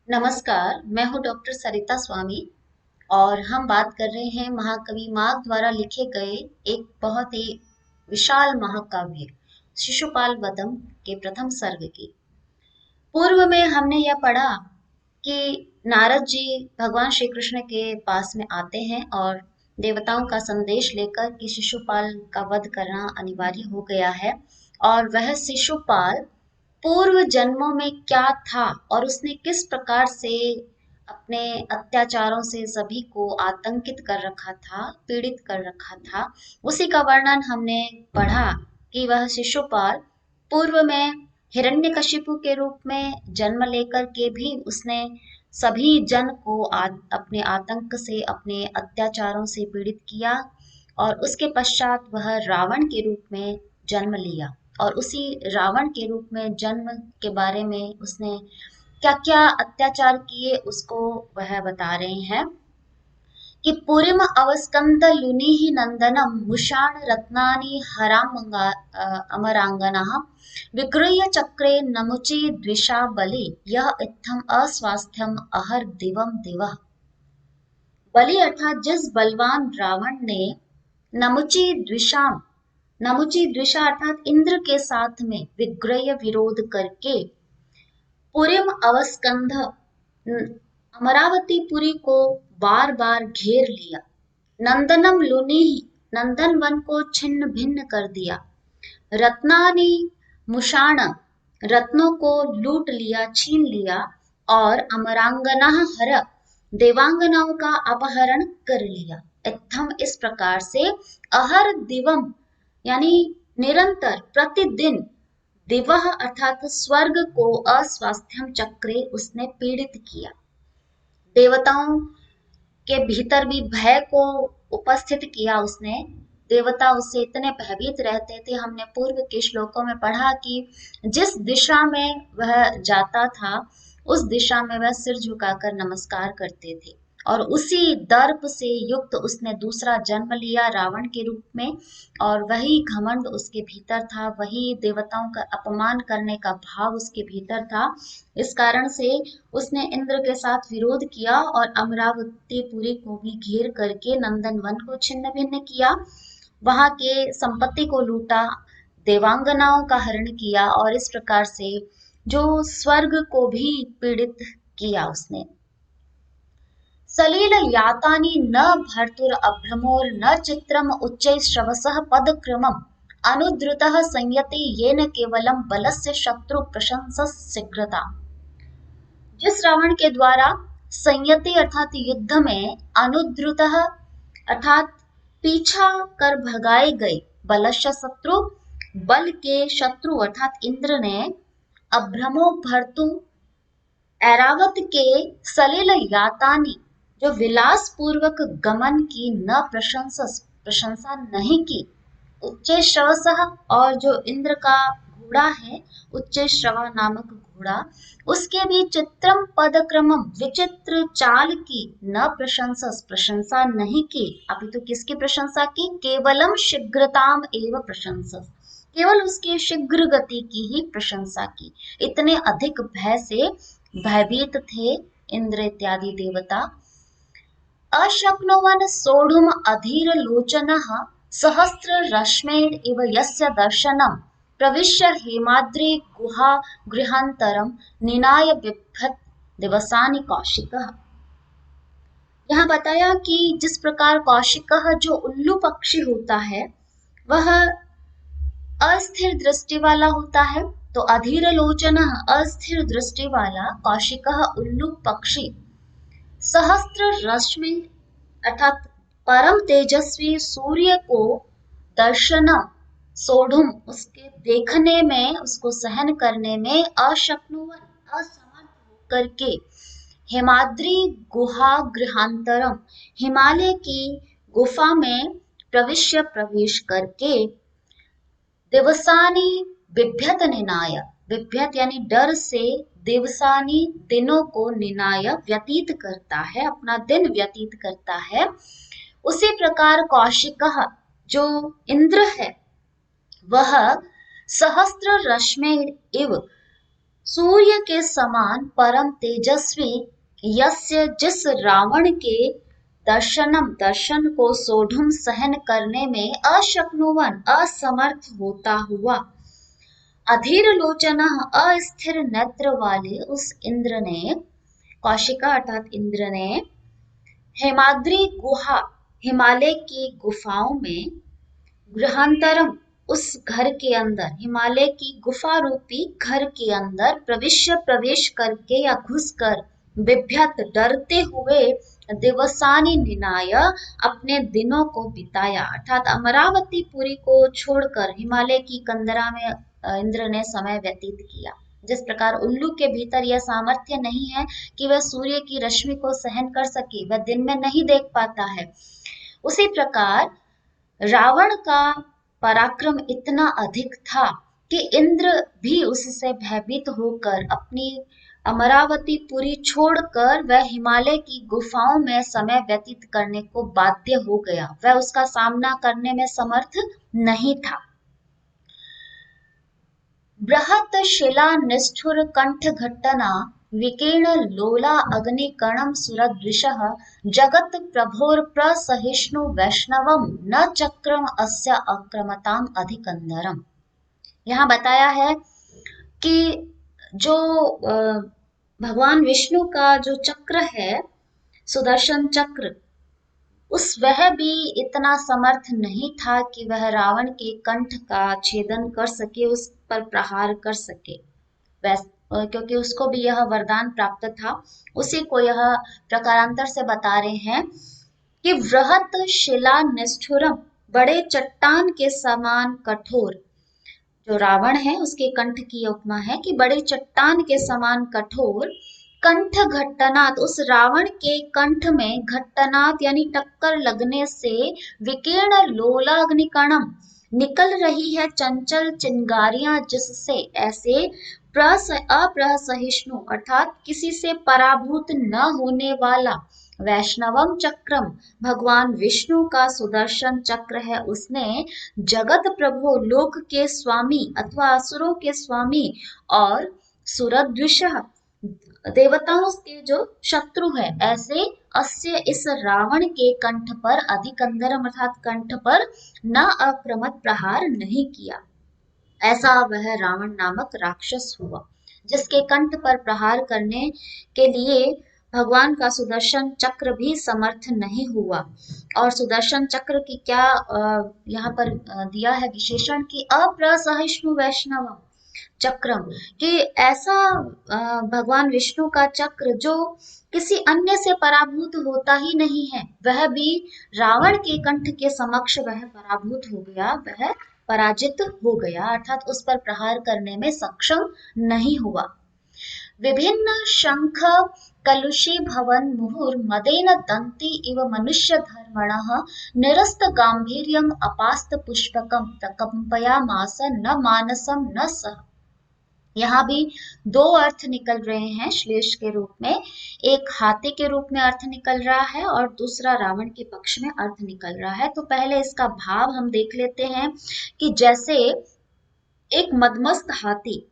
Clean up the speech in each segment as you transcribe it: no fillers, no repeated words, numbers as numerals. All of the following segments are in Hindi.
नमस्कार, मैं हूँ डॉक्टर सरिता स्वामी और हम बात कर रहे हैं महाकवि मार्ग द्वारा लिखे गए एक बहुत ही विशाल महाकाव्य शिशुपाल वधम के प्रथम सर्ग की। पूर्व में हमने यह पढ़ा कि नारद जी भगवान श्री कृष्ण के पास में आते हैं और देवताओं का संदेश लेकर कि शिशुपाल का वध करना अनिवार्य हो गया है और वह शिशुपाल पूर्व जन्मों में क्या था और उसने किस प्रकार से अपने अत्याचारों से सभी को आतंकित कर रखा था, पीड़ित कर रखा था, उसी का वर्णन हमने पढ़ा कि वह शिशुपाल पूर्व में हिरण्यकशिपु के रूप में जन्म लेकर के भी उसने सभी जन को अपने आतंक से, अपने अत्याचारों से पीड़ित किया और उसके पश्चात वह रावण के रूप में जन्म लिया और उसी रावण के रूप में जन्म के बारे में उसने क्या क्या अत्याचार किए उसको वह बता रहे हैं कि पुरीम अवस्कंद लुनिहि नंदनम मुषाण रत्नानि अमरांगनाः विगृह्य चक्रे नमुचि द्विषा बलि यह इत्थम अस्वास्थ्यम अहर दिवम दिवः। बलि अर्थात जिस बलवान रावण ने नमुचि द्विषाम, नमुचि द्विषा अर्थात इंद्र के साथ में विग्रह विरोध करके पुरीम अवस्कंध अमरावतीपुरी को बार बार घेर लिया। नंदनम लुनि, नंदन वन को छिन्न भिन्न कर दिया। रत्नानि मुषाण, रत्नों को लूट लिया, छीन लिया और अमरांगना हर, देवांगनाओं का अपहरण कर लिया। इत्थम इस प्रकार से अहर दिवम यानी निरंतर प्रतिदिन, दिवह अर्थात स्वर्ग को अस्वास्थ्यम चक्रे उसने पीड़ित किया। देवताओं के भीतर भी भय को उपस्थित किया उसने। देवता उससे इतने भयभीत रहते थे। हमने पूर्व के श्लोकों में पढ़ा कि जिस दिशा में वह जाता था उस दिशा में वह सिर झुकाकर नमस्कार करते थे और उसी दर्प से युक्त उसने दूसरा जन्म लिया रावण के रूप में और वही घमंड उसके भीतर था, वही देवताओं का अपमान करने का भाव उसके भीतर था। इस कारण से उसने इंद्र के साथ विरोध किया और अमरावतीपुरी को भी घेर करके नंदन वन को छिन्न भिन्न किया, वहां के संपत्ति को लूटा, देवांगनाओं का हरण किया और इस प्रकार से जो स्वर्ग को भी पीड़ित किया उसने। सलील यातानि न भर्तुर अभ्रमोर न चित्रम उच्चैः श्रवसः पदक्रमम् अनुद्रुतः संयते येन केवलम बलस्य शत्रु प्रशंसः। जिस रावण के द्वारा संयति अर्थात युद्ध में अनुद्रुतः अर्थात पीछा कर भगाए गए, बलस्य शत्रु बल के शत्रु अर्थात इंद्र ने अभ्रमो भर्तु ऐरावत के सलिल यातानी जो विलास पूर्वक गमन की न प्रशंसा नहीं की, उच्च श्रवसः और जो इंद्र का घोड़ा है उच्च श्रवा नामक घोड़ा, उसके भी चित्रम पदक्रमम विचित्र चाल की न प्रशंसा नहीं की, अभी तो किसकी प्रशंसा की? केवलम शीघ्रताम एव प्रशंसा, केवल उसकी शीघ्र गति की ही प्रशंसा की। इतने अधिक भय से भयभीत थे इंद्र इत्यादि देवता। अशक्नुवन् सोढुम् अधीर लोचनः सहस्र रश्मेण इव यस्य दर्शनम् प्रविश्य हेमाद्रि गुहा गृहांतरम निनाय बिभ्रत दिवसानि कौशिकः। यहाँ बताया कि जिस प्रकार कौशिकः जो उल्लू पक्षी होता है वह अस्थिर दृष्टि वाला होता है, तो अधीर लोचनः अस्थिर दृष्टि वाला कौशिकः उल्लू पक्षी सहस्त्र रश्मि अर्थात परम तेजस्वी सूर्य को दर्शनम सोढ़ुम उसके देखने में, उसको सहन करने में अशक्नुवन असमर्थ होकर के हेमाद्रि गुहा गृहांतरम हिमालय की गुफा में प्रवेश करके दिवसानी बिभ्यत निनाय, बिभ्यत यानी डर से, दिवसानी दिनों को, निनाय व्यतीत करता है, अपना दिन व्यतीत करता है। उसी प्रकार कौशिकः जो इंद्र है वह सहस्त्र रश्मि इव सूर्य के समान परम तेजस्वी यस्य जिस रावण के दर्शन को सोढ़ुम सहन करने में अशक्नुवन असमर्थ होता हुआ अधीर लोचन अस्थिर नेत्र वाले उस इंद्र ने, कौशिका अर्थात इंद्र ने, हेमाद्री गुहा हिमालय की गुफाओं में गृहांतरम उस घर के अंदर, हिमालय की गुफा रूपी घर के अंदर प्रवेश करके या घुसकर बिभ्यत डरते हुए दिवसानी निनाय अपने दिनों को बिताया, अर्थात अमरावती पुरी को छोड़कर हिमालय की कंदरा में इंद्र ने समय व्यतीत किया। जिस प्रकार उल्लू के भीतर यह सामर्थ्य नहीं है कि वह सूर्य की रश्मि को सहन कर सके, वह दिन में नहीं देख पाता है, उसी प्रकार रावण का पराक्रम इतना अधिक था कि इंद्र भी उससे भयभीत होकर अपनी अमरावती पुरी छोड़कर वह हिमालय की गुफाओं में समय व्यतीत करने को बाध्य हो गया, वह उसका सामना करने में समर्थ नहीं था। बृहत शिला निष्ठुर कंठ घट्टना विकीर्ण लोला अग्निकणम सुरद्विषः जगत प्रभोर प्रसहिष्णु वैष्णवम न चक्रम अस्य अक्रमताम अधिकंदरम। यहाँ बताया है कि जो भगवान विष्णु का जो चक्र है, सुदर्शन चक्र, वह भी इतना समर्थ नहीं था कि वह रावण के कंठ का छेदन कर सके, उस पर प्रहार कर सके, क्योंकि उसको भी यह वरदान प्राप्त था। उसी को यह प्रकारांतर से बता रहे हैं कि वृहत शिला निष्ठुरम, बड़े चट्टान के समान कठोर, जो रावण है उसके कंठ की उपमा है कि बड़े चट्टान के समान कठोर, कंठ घट्टनाद, उस रावण के कंठ में घट्टनाद यानी टक्कर लगने से विकीर्ण लोलाग्निकणम, निकल रही है चंचल चिंगारियां, जिससे ऐसे अप्रसहिष्णु अर्थात किसी से पराभूत न होने वाला वैष्णवम चक्रम, भगवान विष्णु का सुदर्शन चक्र है, उसने जगत प्रभु, लोक के स्वामी अथवा असुरों के स्वामी और सुरद्विष, देवताओं के जो शत्रु है, ऐसे अस्य इस रावण के कंठ पर अधिकंदरम अर्थात कंठ पर न आक्रमत प्रहार नहीं किया। ऐसा वह रावण नामक राक्षस हुआ जिसके कंठ पर प्रहार करने के लिए भगवान का सुदर्शन चक्र भी समर्थ नहीं हुआ। और सुदर्शन चक्र की क्या यहाँ पर दिया है विशेषण कि अप्रसहिष्णु वैष्णव चक्रम, कि ऐसा भगवान विष्णु का चक्र जो किसी अन्य से पराभूत होता ही नहीं है, वह भी रावण के कंठ के समक्ष वह पराभूत हो गया, वह पराजित हो गया, अर्थात उस पर प्रहार करने में सक्षम नहीं हुआ। विभिन्न शंख कलुषी भवन मुहुर मदेन दंती इव मनुष्य धर्मणः निरस्त गांभीर्यम अपास्त पुष्पकम प्रकंपयामास न मानसम न सह। यहाँ भी दो अर्थ निकल रहे हैं श्लेष के रूप में, एक हाथी के रूप में अर्थ निकल रहा है और दूसरा रावण के पक्ष में अर्थ निकल रहा है। तो पहले इसका भाव हम देख लेते हैं कि जैसे एक मदमस्त हाथी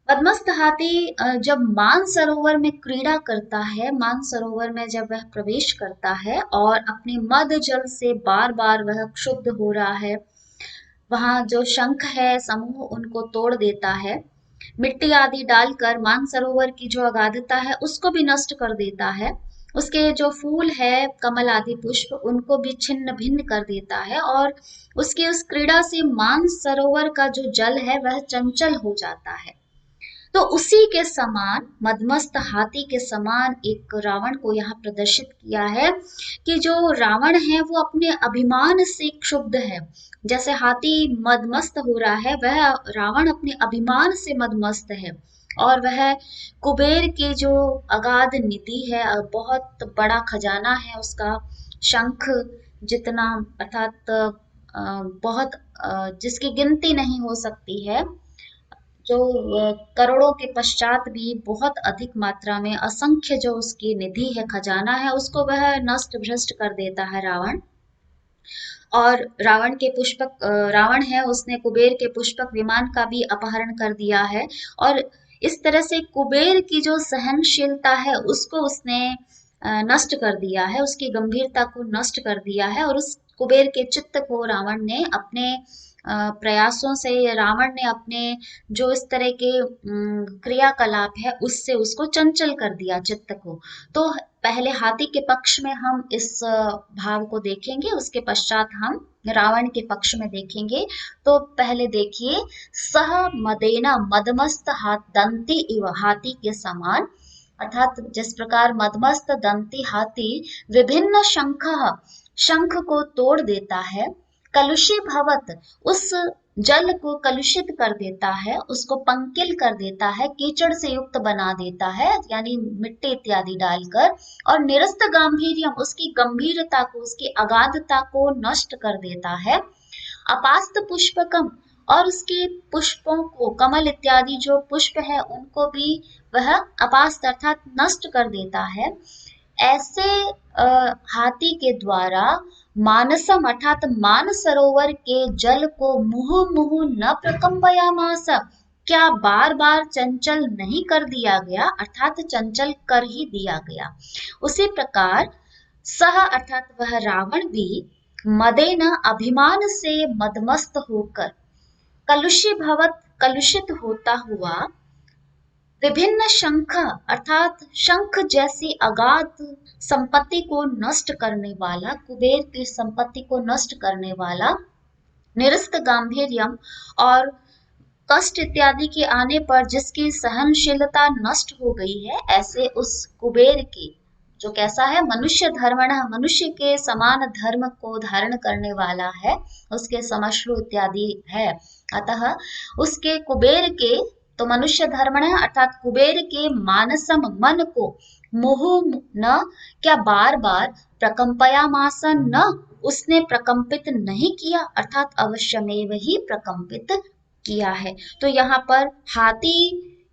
जब मानसरोवर में क्रीड़ा करता है, मानसरोवर में जब वह प्रवेश करता है और अपने मद जल से बार बार वह क्षुब्ध हो रहा है, वहां जो शंख है समूह उनको तोड़ देता है, मिट्टी आदि डालकर मानसरोवर की जो अगाधता है उसको भी नष्ट कर देता है, उसके जो फूल है कमल आदि पुष्प उनको भी छिन्न भिन्न कर देता है, और उसकी उस क्रीड़ा से मानसरोवर का जो जल है वह चंचल हो जाता है। तो उसी के समान, मदमस्त हाथी के समान एक रावण को यहाँ प्रदर्शित किया है कि जो रावण है वो अपने अभिमान से क्षुब्ध है। जैसे हाथी मदमस्त हो रहा है, वह रावण अपने अभिमान से मदमस्त है और वह कुबेर के जो अगाध निधि है, बहुत बड़ा खजाना है उसका, शंख जितना अर्थात बहुत जिसकी गिनती नहीं हो सकती है, जो करोड़ों के पश्चात भी बहुत अधिक मात्रा में असंख्य जो उसकी निधि है, खजाना है, उसको वह नष्ट भ्रष्ट कर देता है रावण। और रावण है उसने कुबेर के पुष्पक विमान का भी अपहरण कर दिया है। और इस तरह से कुबेर की जो सहनशीलता है उसको उसने नष्ट कर दिया है, उसकी गंभीरता को नष्ट कर दिया है। और उस कुबेर के चित्त को रावण ने अपने प्रयासों से, रावण ने अपने जो इस तरह के क्रियाकलाप है उससे उसको चंचल कर दिया चित्त को। तो पहले हाथी के पक्ष में हम इस भाव को देखेंगे, उसके पश्चात हम रावण के पक्ष में देखेंगे। तो पहले देखिए, सह मदेना मदमस्त दंती इव, हाथी के समान, अर्थात जिस प्रकार मदमस्त दंती हाथी विभिन्न शंख को तोड़ देता है, कलुषी भवत उस जल को कलुषित कर देता है, उसको पंकिल कर देता है, कीचड़ से युक्त बना देता है, यानी मिट्टी इत्यादि डालकर, और निरस्त गांभीर्यम उसकी गंभीरता को, उसकी अगाधता को नष्ट कर देता है, अपास्त पुष्पकम और उसके पुष्पों को, कमल इत्यादि जो पुष्प है उनको भी वह अपास्त अर्थात नष्ट कर देता है। ऐसे हाथी के द्वारा मानसम अर्थात मानसरोवर के जल को मुहु मुहु न प्रकंपयामास, क्या बार बार चंचल नहीं कर दिया गया, अर्थात चंचल कर ही दिया गया। उसी प्रकार सह अर्थात वह रावण भी मदेन अभिमान से मदमस्त होकर, कलुषित होता हुआ, विभिन्न शंख अर्थात शंख जैसी अगाध संपत्ति को नष्ट करने वाला, कुबेर की संपत्ति को नष्ट करने वाला, निरस्त गांभीर्यम और कष्ट इत्यादि के आने पर जिसकी सहनशीलता नष्ट हो गई है, ऐसे उस कुबेर की, जो कैसा है, मनुष्य धर्मण, मनुष्य के समान धर्म को धारण करने वाला है, उसके समश्रु इत्यादि है, अतः उसके कुबेर के, तो मनुष्य धर्मण अर्थात कुबेर के मानसम मन को मोहु न, क्या बार बार प्रकंपयामासन न, उसने प्रकंपित नहीं किया, अर्थात अवश्यमेव ही प्रकंपित किया है। तो यहाँ पर हाथी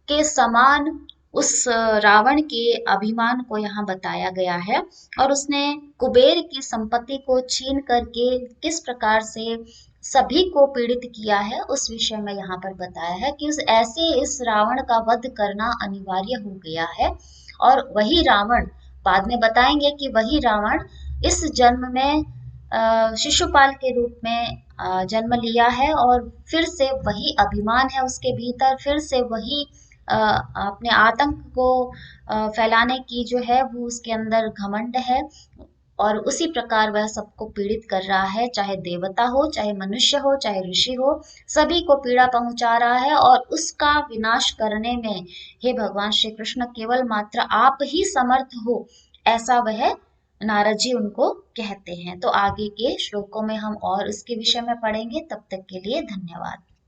के समान उस रावण के अभिमान को यहाँ बताया गया है, और उसने कुबेर की संपत्ति को छीन करके किस प्रकार से सभी को पीड़ित किया है उस विषय में यहाँ पर बताया है कि इस रावण का वध करना अनिवार्य हो गया है। और वही रावण, बाद में बताएंगे कि वही रावण इस जन्म में शिशुपाल के रूप में जन्म लिया है, और फिर से वही अभिमान है उसके भीतर, फिर से वही अपने आतंक को फैलाने की जो है वो उसके अंदर घमंड है, और उसी प्रकार वह सबको पीड़ित कर रहा है, चाहे देवता हो, चाहे मनुष्य हो, चाहे ऋषि हो, सभी को पीड़ा पहुंचा रहा है। और उसका विनाश करने में हे भगवान श्री कृष्ण केवल मात्र आप ही समर्थ हो, ऐसा वह नारद जी उनको कहते हैं। तो आगे के श्लोकों में हम और इसके विषय में पढ़ेंगे। तब तक के लिए धन्यवाद।